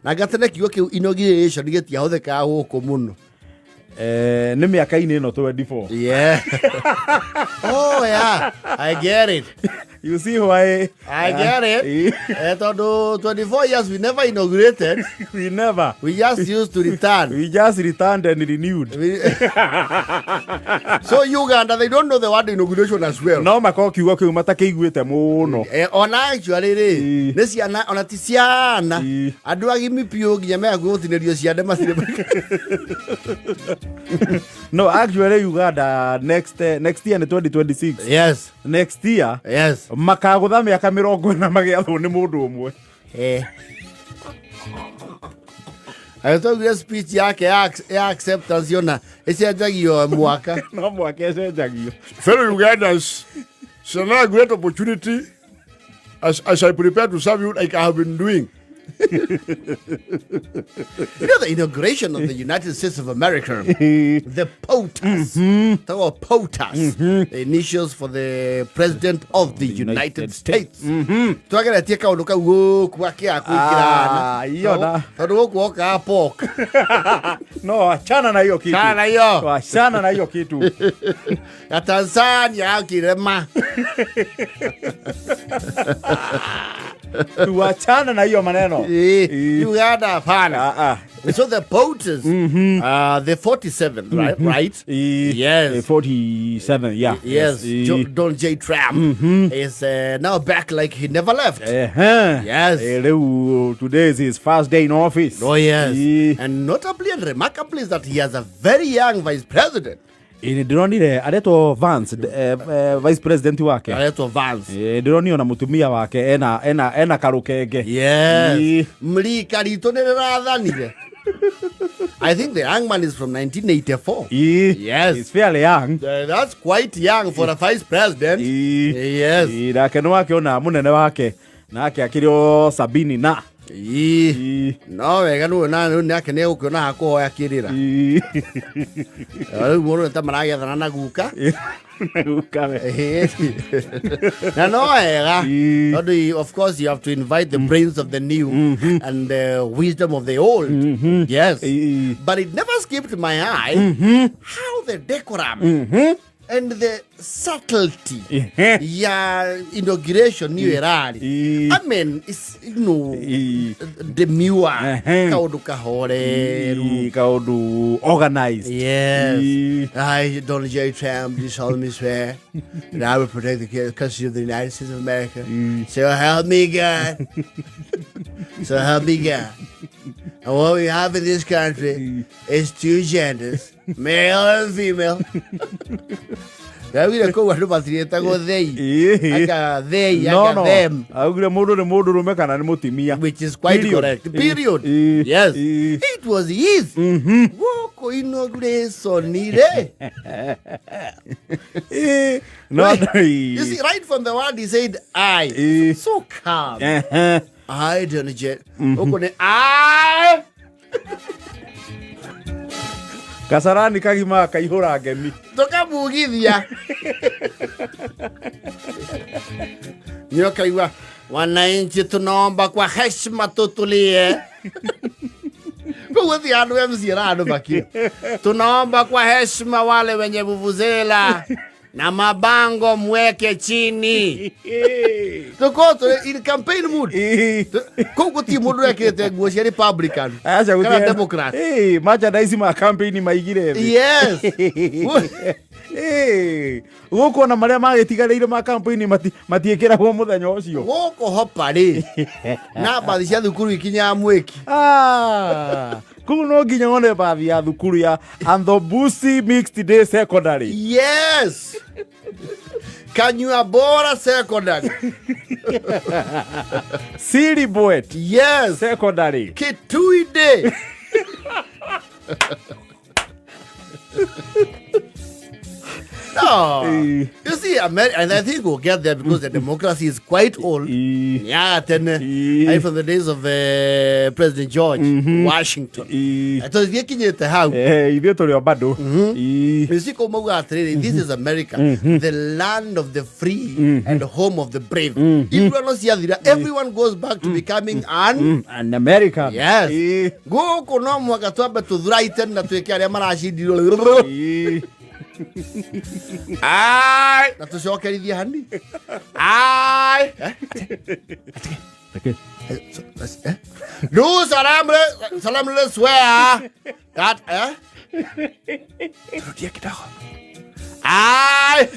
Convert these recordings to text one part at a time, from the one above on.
Na gatene kiugo kiu inauguration gĩtiahũthĩkaga gũkũ mũno. Nĩ mĩaka-inĩ ĩno 24. Yeah. Oh yeah, I get it. You see why? I get it. Tondũ 24 years we never inaugurated. We never. We just used to return. We just returned and renewed. So Uganda, they don't know the word inauguration as well. No makoo kiugo kiu matakĩiguĩte mũno. Ona actually rĩ, nĩ ciana, ona ti ciana. Andũ agimi piũ nginya megũtinĩrio ciande macire. No, actually Uganda next year in 2026. Yes. Next year. Yes. Makagũtha mĩaka 40 magĩathwo nĩ mũndũ ũmwe. Agĩtũgire speech yake ya acceptance yona ĩcenjagio mwaka. No mwaka ĩcenjagio. Fellow Ugandans, it's another great opportunity as I prepare to serve you like I have been doing. You know the inauguration of the United States of America, the POTUS, the initials for the President of the United States. Twagera tia kaundu kau guku akia kuikirana. Yona. Tondu guku oka pork. No, achana na hiyo kitu. Achana na hiyo kitu. Ya Tanzania akirema. Tuachana na hiyo maneno. Uganda hapana. So the POTUS, the 47th, right? Yes. 47, yeah. Yes. Donald J. Trump is now back like he never left. Yes. Today is his first day in office. Oh, yes. And notably and remarkably is that he has a very young vice president. Ndironire aretwo Vance vice president wake. Aretwo Vance. Ndironio na mutumia wake ena karukenge. Yes. Mlika rito nĩrĩrathanire. I think the young man is from 1984. Yes. He's fairly young. That's quite young for a vice president. Yes. Nake nĩ wakiona munene wake nake akĩrĩ 70 na. No wega nĩ nake nĩ gũkĩona hakuhoya kĩrĩra. Rĩu mũndũ ta maragethana na guka. No wega. Of course you have to invite the brains of the new and the wisdom of the old. Yes. But it never skipped my eye how the decorum and the subtlety inauguration new erari. I mean, it's, demure, kaudu kahoreru, kaudu organized. Yes. I, Donald J. Trump, do solemnly swear that I will protect the country of the United States of America. So help me God. So help me God. And what we have in this country is two genders, male and female. Gawire ko wandu matirĩtagwo they. Aka they, aka them. Augire mũndũ nĩ mũndũrũme kana nĩ mũtumia. Which is quite correct. Period. Yes. It was his. Woko inauguration ire. No. You see, right from the word he said I. So calm. I don't jet. Woko ne I. Kasarani kagima kaihura ngemi. Toka mugithia. Nyo kaiwa wananchi tunaomba kwa heshima tutulie. Kwa hiyo anu mzira anu baki. Tunaomba kwa heshima wale wenye vuvuzela na mabango mweke chini. Tuko in campaign mood. Kuko ti mundu yakete nguo cia Republican. Kana Democrat. Merchandise ma campaign maigire. Yes. Gũkũ na marĩa magĩtigarĩire ma campaign matiĩkĩragwo mũthenya ũcio. Gũkũ hopa rĩ. Na bathi cia thukuru ikinya mweki. Kũu no nginya wone bathi ya thukuru ya Anthobusi Mixed Day Secondary. Yes. Kanyuabora Secondary. Siliboet. Yes. Secondary. Kituide. No. You see, and I think we'll get there because the democracy is quite old. Yeah, from the days of President George Washington. I thought you can get how. You to your bado. This is America, the land of the free and the home of the brave. Everyone goes back to becoming an American. Yes. Go kono mwaka tuabe tudhuraiten na tuweke aria marashidi. Ai, na tushokerithia hani. Ai. Do salam le swear that Turudia kidogo. Ai.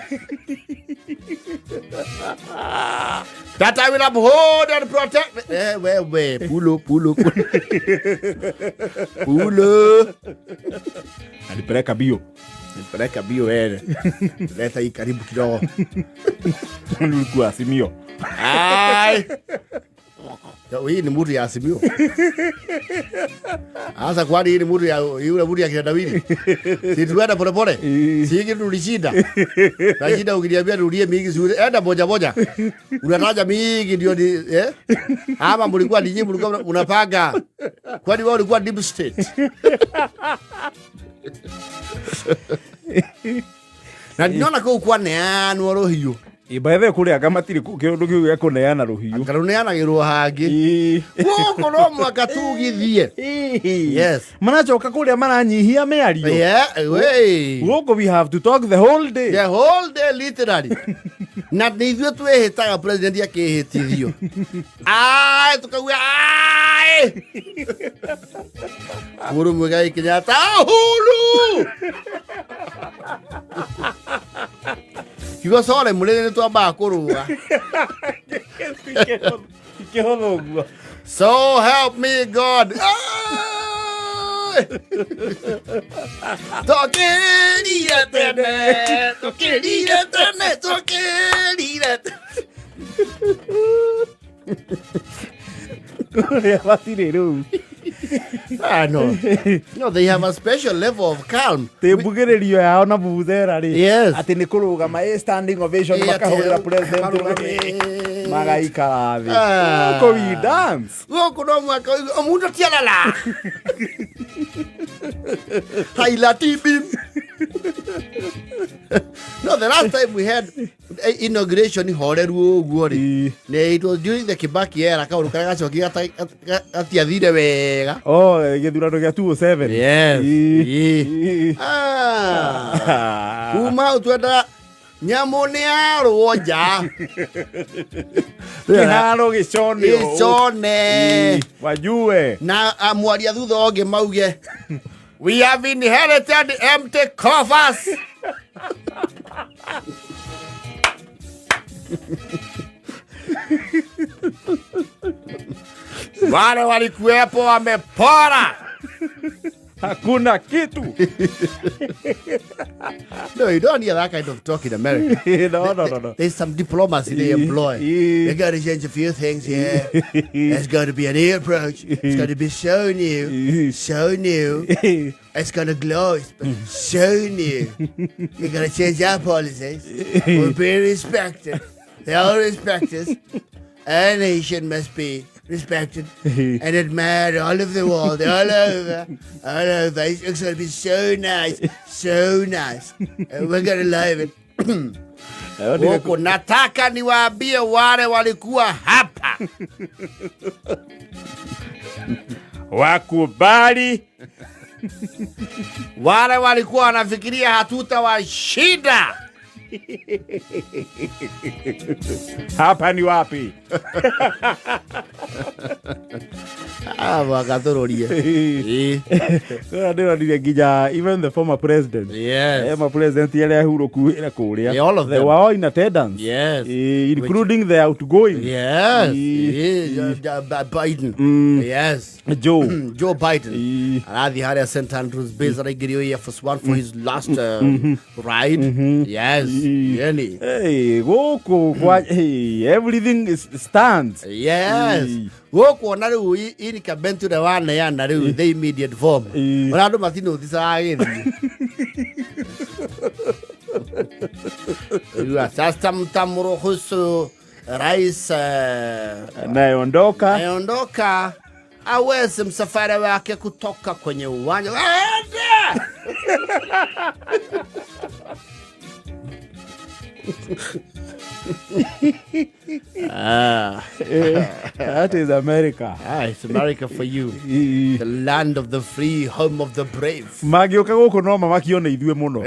That I will uphold and protect. Pulo. Alipeleka bio. Leta hii karibu kidogo. Ulikuwa Azimio. Ai. Hii ni muri ya Azimio. Asa kwani hii ni muri ya yule muri ya kina Dawidi. Si tuenda pole. Si tulishinda. Na shida ukiniambia turudie mingi shule. Enda moja. Unataja mingi ndio ni ama mlikuwa ninyi mlikuwa unapanga. Kwani wao walikuwa deep state. Na niona kwa neano rohiyo. Ibaithe kuria gamatiri kiundu kiu gya kuneana ruhiyu. Akaruneana girwo hangi. Woko no mwaka tugithie. Yes. Manachoka kuria maranyihia miario. Yeah, wey. Woko we have to talk the whole day. The whole day literally. Na nithwe twehitaga president akihitithio. Ai tukauga ai. Kuru mwegai Kenyatta hulu. Kigo sore mulele twamba kuruga. So help me God. Toquerida tene. No, they have a special level of calm. Te bugererio yao na bubuzera ri. Yes. Ati ni kuruga standing ovation makahurira president magaikara thi. Ko we dance. Goko no mwaka omundu tialala. Haila tibim. No, the last time we had inauguration in Horeru Gori. It was during the Kibaki era. Kaurukaga choki atiathire wega. Oh, githurano gia 207. Yes. Uma utwenda nyamone aroja. Kiharo Gicone. Wajue. Na amwaria thutha onge mauge. We have inherited empty coffers. Wale walikuwepo wamepora. Hakuna kitu. No, you don't hear that kind of talk in America. No. There's some diplomacy they employ. They got to change a few things here. There's got to be an air approach. It's got to be so new. It's going to glow. So new. We got to change our policies. We're being respected. They all respect us. Our nation must be respected and admired all over the world, all over. It's going to be so nice. And we're going to love it. Woko nataka niwaambie wale walikuwa hapa. Wakubali. Wale walikuwa wanafikiria hatutawashinda. Hapa ni wapi? Wakathururie. Even the former president. Yes. Former president yale huru kuira kuria. All of them. They were all in attendance. Yes. Including the outgoing. Yes. Biden. Yes. Joe Biden. Arathi haria St. Andrews base araigirio Air Force One for his last ride. Yes. Really. Hey, Goko, everything stands. Yes. Goko na riu ini kabentu de wana ya na riu the immediate form. Ora ndo matino thisa agiri. Sasa mtamruhusu rais anayeondoka aweze msafara wake kutoka kwenye uwanja. That is America. It's America for you. The land of the free, home of the brave. Magioka guku no mamakione ithue muno.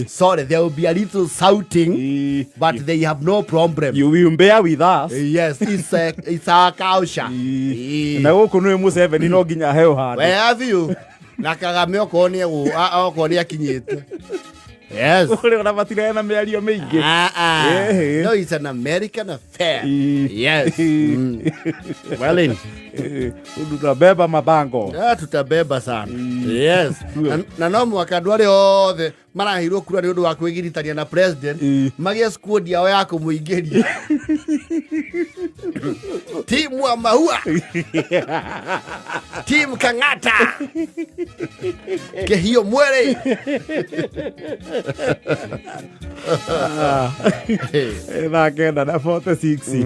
Sorry, there will be a little shouting, but they have no problem. You will bear with us. Yes, it's our culture. Na guku no Museveni no nginya heo hande. Where have you? Na Kagame okonia kinyete. Yes. No, it's an American affair. Yes. Well, tutabeba mabango. Tutabeba sana. Yes. Na no mwaka ndware othe marahirwo kura ni undu wa kwigirithania na president magia squad yao ya kumuingiria. Timu wa Mahua. Timu Kang'ata. Kehio mwere. Eva kenda na 46.